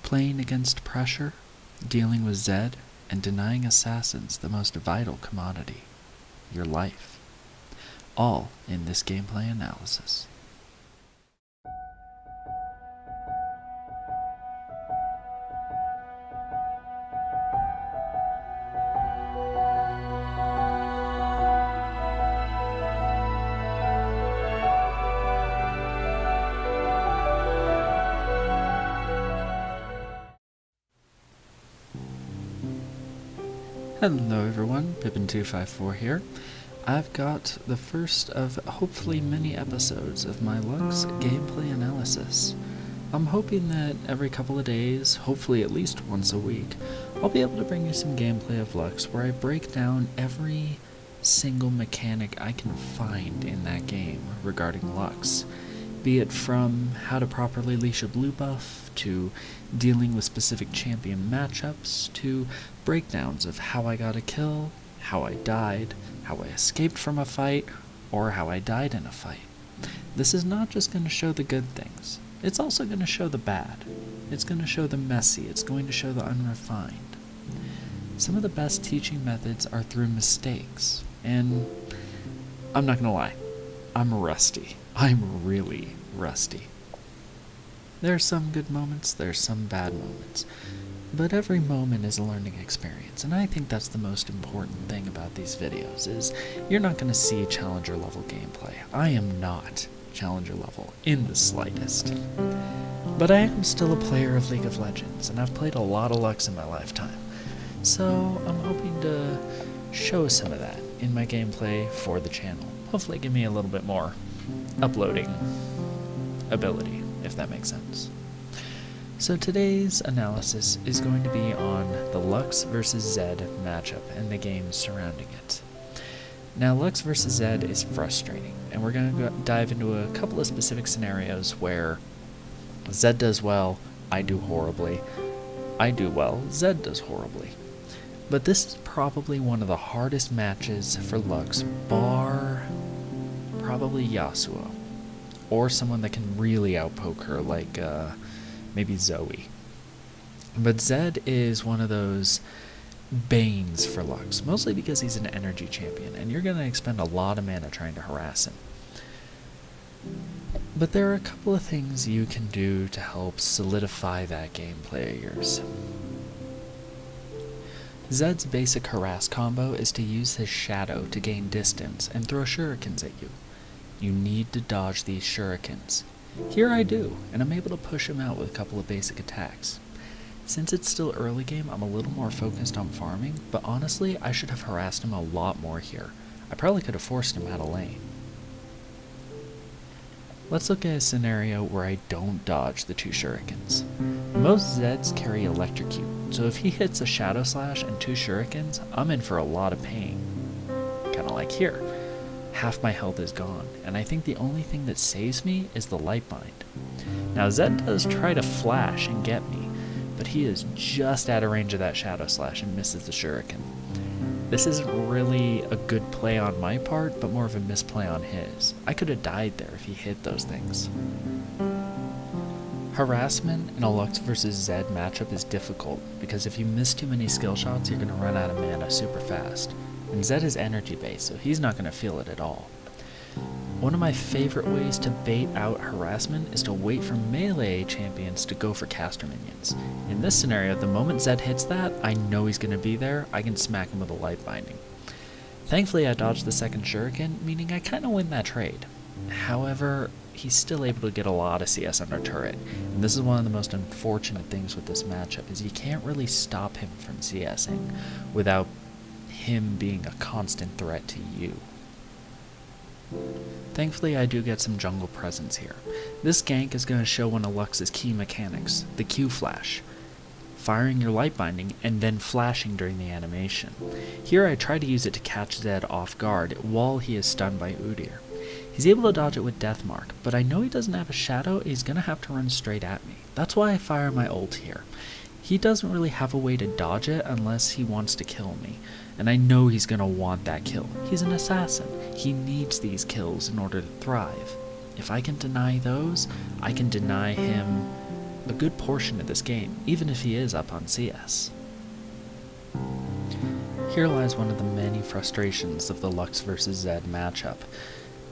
Playing against pressure, dealing with Zed, and denying assassins the most vital commodity, your life. All in this gameplay analysis. Hello everyone, Pippin254 here. I've got the first of hopefully many episodes of my Lux gameplay analysis. I'm hoping that every couple of days, hopefully at least once a week, I'll be able to bring you some gameplay of Lux where I break down every single mechanic I can find in that game regarding Lux. Be it from how to properly leash a blue buff, to dealing with specific champion matchups, to breakdowns of how I got a kill, how I died, how I escaped from a fight, or how I died in a fight. This is not just going to show the good things, it's also going to show the bad. It's going to show the messy, it's going to show the unrefined. Some of the best teaching methods are through mistakes, and I'm not going to lie, I'm rusty. I'm really rusty. There are some good moments, there are some bad moments, but every moment is a learning experience, and I think that's the most important thing about these videos, is you're not going to see challenger level gameplay. I am not challenger level in the slightest. But I am still a player of League of Legends, and I've played a lot of Lux in my lifetime, so I'm hoping to show some of that in my gameplay for the channel. Hopefully give me a little bit more uploading ability, if that makes sense. So today's analysis is going to be on the Lux vs Zed matchup and the games surrounding it. Now, Lux vs Zed is frustrating, and we're going to dive into a couple of specific scenarios where Zed does well, I do horribly. I do well, Zed does horribly. But this is probably one of the hardest matches for Lux, bar probably Yasuo, or someone that can really outpoke her, like maybe Zoe. But Zed is one of those banes for Lux, mostly because he's an energy champion, and you're going to expend a lot of mana trying to harass him. But there are a couple of things you can do to help solidify that gameplay of yours. Zed's basic harass combo is to use his shadow to gain distance and throw shurikens at you. You need to dodge these shurikens. Here I do, and I'm able to push him out with a couple of basic attacks. Since it's still early game, I'm a little more focused on farming, but honestly, I should have harassed him a lot more here. I probably could have forced him out of lane. Let's look at a scenario where I don't dodge the two shurikens. Most Zeds carry electrocute, so if he hits a shadow slash and two shurikens, I'm in for a lot of pain. Kinda like here. Half my health is gone, and I think the only thing that saves me is the light bind. Now Zed does try to flash and get me, but he is just out of range of that shadow slash and misses the shuriken. This isn't really a good play on my part, but more of a misplay on his. I could have died there if he hit those things. Harassment in a Lux vs Zed matchup is difficult, because if you miss too many skill shots, you're going to run out of mana super fast. And Zed is energy based, so he's not going to feel it at all. One of my favorite ways to bait out harassment is to wait for melee champions to go for caster minions. In this scenario, the moment Zed hits that, I know he's going to be there, I can smack him with a light binding. Thankfully I dodged the second shuriken, meaning I kind of win that trade. However, he's still able to get a lot of CS under turret, and this is one of the most unfortunate things with this matchup, is you can't really stop him from CSing without him being a constant threat to you. Thankfully I do get some jungle presence here. This gank is going to show one of Lux's key mechanics, the Q flash. Firing your light binding and then flashing during the animation. Here I try to use it to catch Zed off guard while he is stunned by Udyr. He's able to dodge it with Deathmark, but I know he doesn't have a shadow, he's going to have to run straight at me. That's why I fire my ult here. He doesn't really have a way to dodge it unless he wants to kill me, and I know he's going to want that kill. He's an assassin. He needs these kills in order to thrive. If I can deny those, I can deny him a good portion of this game, even if he is up on CS. Here lies one of the many frustrations of the Lux vs Zed matchup.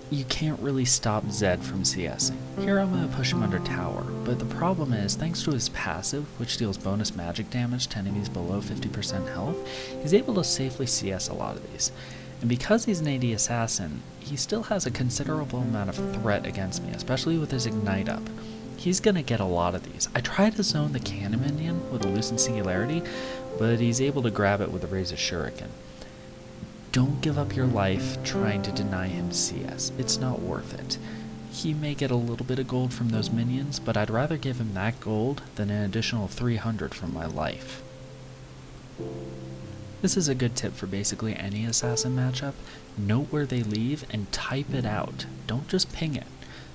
You can't really stop Zed from CSing. Here I'm going to push him under tower, but the problem is, thanks to his passive, which deals bonus magic damage to enemies below 50% health, he's able to safely CS a lot of these. And because he's an AD assassin, he still has a considerable amount of threat against me, especially with his Ignite up. He's going to get a lot of these. I try to zone the cannon minion with a Lucent Singularity, but he's able to grab it with a Razor Shuriken. Don't give up your life trying to deny him CS. It's not worth it. He may get a little bit of gold from those minions, but I'd rather give him that gold than an additional 300 from my life. This is a good tip for basically any assassin matchup. Note where they leave and type it out. Don't just ping it.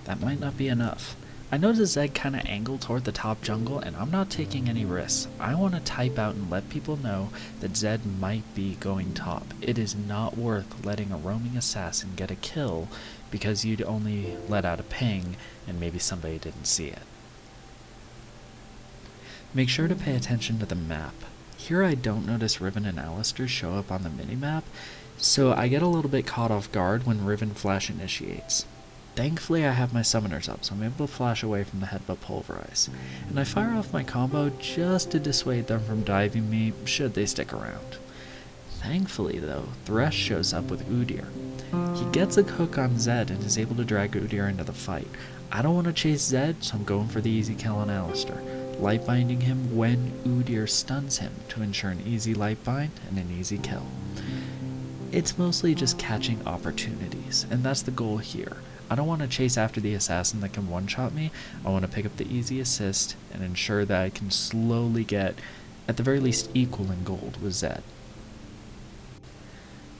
That might not be enough. I noticed Zed kind of angled toward the top jungle, and I'm not taking any risks. I want to type out and let people know that Zed might be going top. It is not worth letting a roaming assassin get a kill because you'd only let out a ping and maybe somebody didn't see it. Make sure to pay attention to the map. Here I don't notice Riven and Alistar show up on the minimap, so I get a little bit caught off guard when Riven Flash initiates. Thankfully I have my summoners up, so I'm able to flash away from the Headbutt Pulverize, and I fire off my combo just to dissuade them from diving me should they stick around. Thankfully though, Thresh shows up with Udyr. He gets a hook on Zed and is able to drag Udyr into the fight. I don't want to chase Zed, so I'm going for the easy kill on Alistar, light binding him when Udyr stuns him to ensure an easy light bind and an easy kill. It's mostly just catching opportunities, and that's the goal here. I don't want to chase after the assassin that can one-shot me. I want to pick up the easy assist and ensure that I can slowly get, at the very least, equal in gold with Zed.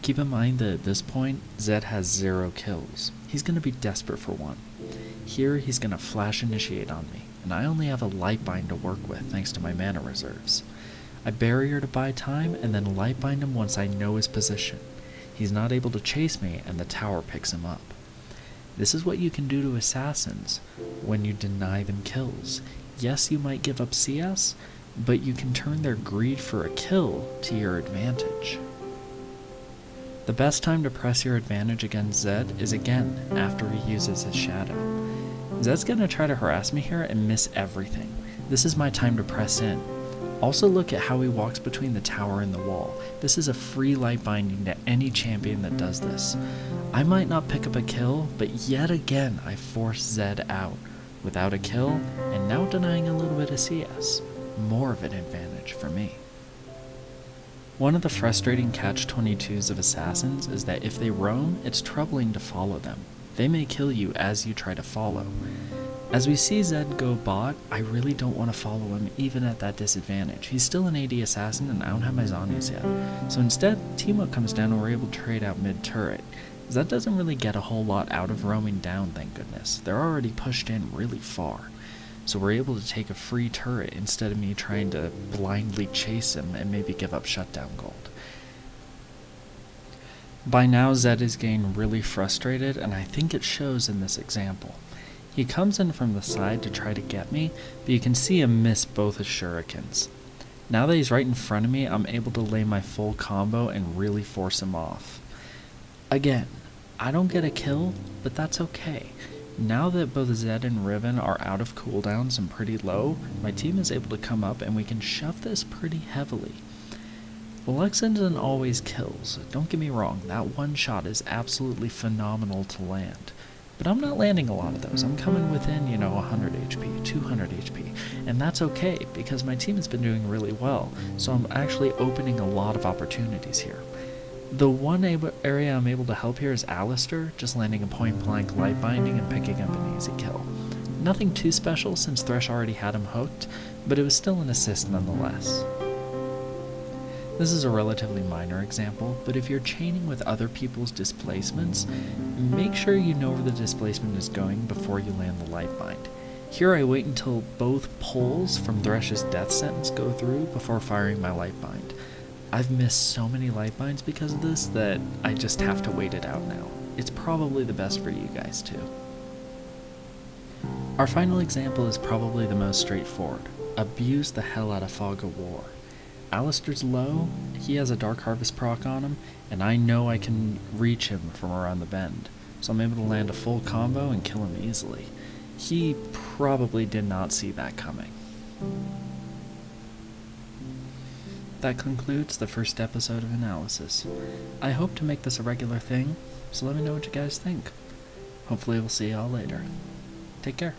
Keep in mind that at this point, Zed has 0 kills. He's going to be desperate for one. Here, he's going to flash initiate on me, and I only have a light bind to work with thanks to my mana reserves. I barrier to buy time and then light bind him once I know his position. He's not able to chase me and the tower picks him up. This is what you can do to assassins when you deny them kills. Yes, you might give up CS, but you can turn their greed for a kill to your advantage. The best time to press your advantage against Zed is again after he uses his shadow. Zed's gonna try to harass me here and miss everything. This is my time to press in. Also look at how he walks between the tower and the wall. This is a free light binding to any champion that does this. I might not pick up a kill, but yet again I force Zed out without a kill and now denying a little bit of CS. More of an advantage for me. One of the frustrating catch-22s of assassins is that if they roam, it's troubling to follow them. They may kill you as you try to follow. As we see Zed go bot, I really don't want to follow him even at that disadvantage. He's still an AD assassin and I don't have my Zhonya's yet. So instead, Teemo comes down and we're able to trade out mid-turret. Zed doesn't really get a whole lot out of roaming down, thank goodness. They're already pushed in really far. So we're able to take a free turret instead of me trying to blindly chase him and maybe give up shutdown gold. By now Zed is getting really frustrated and I think it shows in this example. He comes in from the side to try to get me, but you can see him miss both his shurikens. Now that he's right in front of me, I'm able to lay my full combo and really force him off. Again, I don't get a kill, but that's okay. Now that both Zed and Riven are out of cooldowns and pretty low, my team is able to come up and we can shove this pretty heavily. The Lux isn't always kills, don't get me wrong, that one shot is absolutely phenomenal to land. But I'm not landing a lot of those. I'm coming within, 100 HP, 200 HP, and that's okay because my team has been doing really well, so I'm actually opening a lot of opportunities here. The one area I'm able to help here is Alistar, just landing a point-blank light binding and picking up an easy kill. Nothing too special since Thresh already had him hooked, but it was still an assist nonetheless. This is a relatively minor example, but if you're chaining with other people's displacements, make sure you know where the displacement is going before you land the light bind. Here I wait until both pulls from Thresh's death sentence go through before firing my light bind. I've missed so many light binds because of this that I just have to wait it out now. It's probably the best for you guys too. Our final example is probably the most straightforward. Abuse the hell out of Fog of War. Alistair's low, he has a Dark Harvest proc on him, and I know I can reach him from around the bend, so I'm able to land a full combo and kill him easily. He probably did not see that coming. That concludes the first episode of Analysis. I hope to make this a regular thing, so let me know what you guys think. Hopefully we'll see y'all later. Take care.